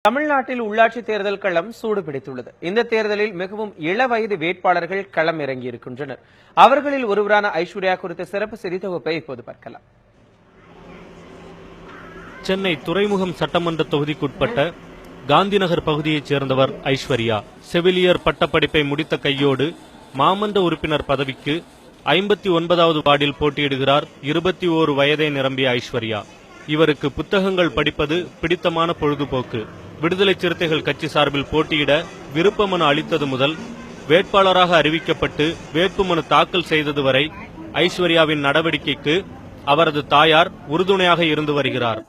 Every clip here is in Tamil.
தமிழ்நாட்டில் உள்ளாட்சி தேர்தல் களம் சூடு பிடித்துள்ளது. இந்த தேர்தலில் மிகவும் இளவயது வேட்பாளர்கள் களம் இறங்கியிருக்கின்றனர். அவர்களில் ஒருவரான ஐஸ்வர்யா குறித்த சிறப்பு செய்தி தொகுப்பை இப்போது பார்க்கலாம். சென்னை துறைமுகம் சட்டமன்ற தொகுதிக்குட்பட்ட காந்திநகர் பகுதியைச் சேர்ந்தவர் ஐஸ்வர்யா. செவிலியர் பட்டப்படிப்பை முடித்த கையோடு மாமன்ற உறுப்பினர் பதவிக்கு 59வது வார்டில் போட்டியிடுகிறார் 21 வயதை நிரம்பிய ஐஸ்வர்யா. இவருக்கு புத்தகங்கள் படிப்பது பிடித்தமான பொழுதுபோக்கு. விடுதலை சிறுத்தைகள் கட்சி சார்பில் போட்டியிட விருப்ப மனு அளித்தது முதல் வேட்பாளராக அறிவிக்கப்பட்டு வேட்புமனு தாக்கல் செய்தது வரை ஐஸ்வர்யாவின் நடவடிக்கைக்கு அவரது தாயார் உறுதுணையாக இருந்து வருகிறார்.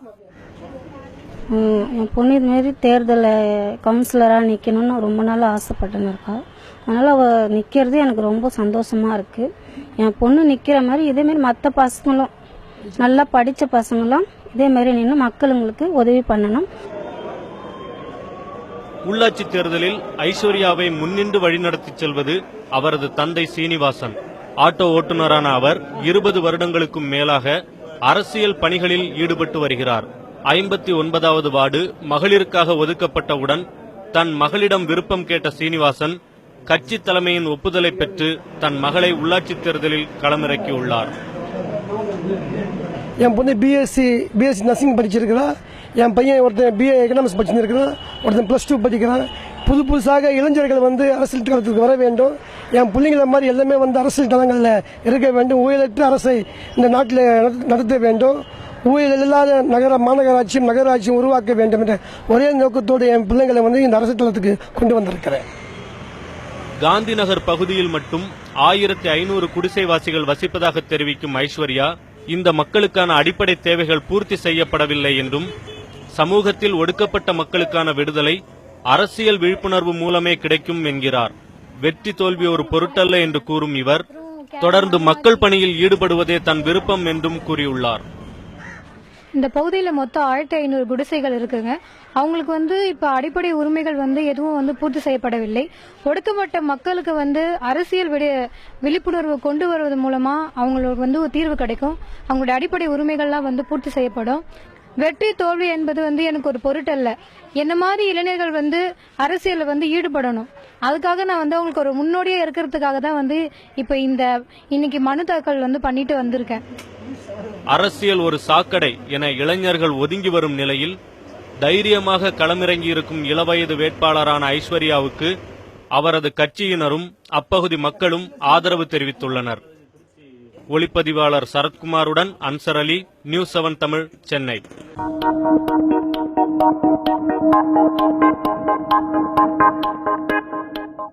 என் பொண்ணு இதுமாரி தேர்தலில் கவுன்சிலராக நிற்கணும்னு ரொம்ப நாள் ஆசைப்பட்டுன்னு இருக்கா. அதனால் அவள் நிற்கிறது எனக்கு ரொம்ப சந்தோஷமாக இருக்குது. என் பொண்ணு நிற்கிற மாதிரி இதேமாரி மற்ற பசங்களும் நல்லா படித்த பசங்களும் இதேமாரி நின்று மக்களுங்களுக்கு உதவி பண்ணணும். உள்ளாட்சி தேர்தலில் ஐஸ்வர்யாவை முன்னின்று வழிநடத்தி செல்வது அவரது தந்தை சீனிவாசன். ஆட்டோ ஓட்டுநரான அவர் 20 வருடங்களுக்கும் மேலாக அரசியல் பணிகளில் ஈடுபட்டு வருகிறார். 59வது வார்டு மகளிருக்காக ஒதுக்கப்பட்டவுடன் தன் மகளிடம் விருப்பம் கேட்ட சீனிவாசன் கட்சி தலைமையின் ஒப்புதலை பெற்று தன் மகளை உள்ளாட்சி தேர்தலில் களமிறக்கியுள்ளார். என் பொண்ணு பிஎஸ்சி நர்சிங் படிச்சிருக்கிறா. என் பையன் ஒருத்தன் பிஏ எக்கனாமிக்ஸ் படிச்சிருக்கிறான். ஒருத்தன் +2 படிக்கிறான். புதுசாக இளைஞர்கள் அரசியல் களத்துக்கு வர வேண்டும். என் பிள்ளைங்கள மாதிரி எல்லாமே அரசியல் களங்களில் இருக்க வேண்டும். ஊழலற்ற அரசை இந்த நாட்டில் நடத்த வேண்டும். ஊழல் இல்லாத மாநகராட்சியும் நகராட்சியும் உருவாக்க வேண்டும் என்ற ஒரே நோக்கத்தோடு என் பிள்ளைங்களை இந்த அரசியல் களத்துக்கு கொண்டு வந்திருக்கிறேன். காந்திநகர் பகுதியில் மட்டும் 1500 குடிசைவாசிகள் வசிப்பதாக தெரிவிக்கும் ஐஸ்வர்யா, இந்த மக்களுக்கான அடிப்படை தேவைகள் பூர்த்தி செய்யப்படவில்லை என்றும் சமூகத்தில் ஒடுக்கப்பட்ட மக்களுக்கான விடுதலை அரசியல் விழிப்புணர்வு மூலமே கிடைக்கும் என்கிறார். வெற்றி தோல்வி ஒரு பொருட்டல்ல என்று கூறும் இவர் தொடர்ந்து மக்கள் பணியில் ஈடுபடுவதே தன் விருப்பம் என்றும் கூறியுள்ளார். இந்த பகுதியில் மொத்தம் 1500 குடிசைகள் இருக்குங்க. அவங்களுக்கு இப்ப அடிப்படை உரிமைகள் எதுவும் பூர்த்தி செய்யப்படவில்லை. ஒடுக்கப்பட்ட மக்களுக்கு அரசியல் விழிப்புணர்வு கொண்டு வருவது மூலமா அவங்களுக்கு ஒரு தீர்வு கிடைக்கும். அவங்களுடைய அடிப்படை உரிமைகள்லாம் பூர்த்தி செய்யப்படும். வெற்றி தோல்வி என்பது எனக்கு ஒரு பொருட்டல்ல. என்ன மாதிரி இளைஞர்கள் அரசியல்ல ஈடுபடணும். அதுக்காக நான் அவங்களுக்கு ஒரு முன்னோடியா இருக்கிறதுக்காக தான் இப்ப இன்னைக்கு மனு தாக்கல் பண்ணிட்டு வந்திருக்கேன். அரசியல் ஒரு சாக்கடை என இளைஞர்கள் ஒதுங்கி வரும் நிலையில் தைரியமாக களமிறங்கி இருக்கும் இளவயது வேட்பாளரான ஐஸ்வர்யாவுக்கு அவரது கட்சியினரும் அப்பகுதி மக்களும் ஆதரவு தெரிவித்துள்ளனர். ஒளிப்பதிவாளர் சரத்குமாருடன் அன்சர் அலி, நியூஸ் 7 தமிழ், சென்னை.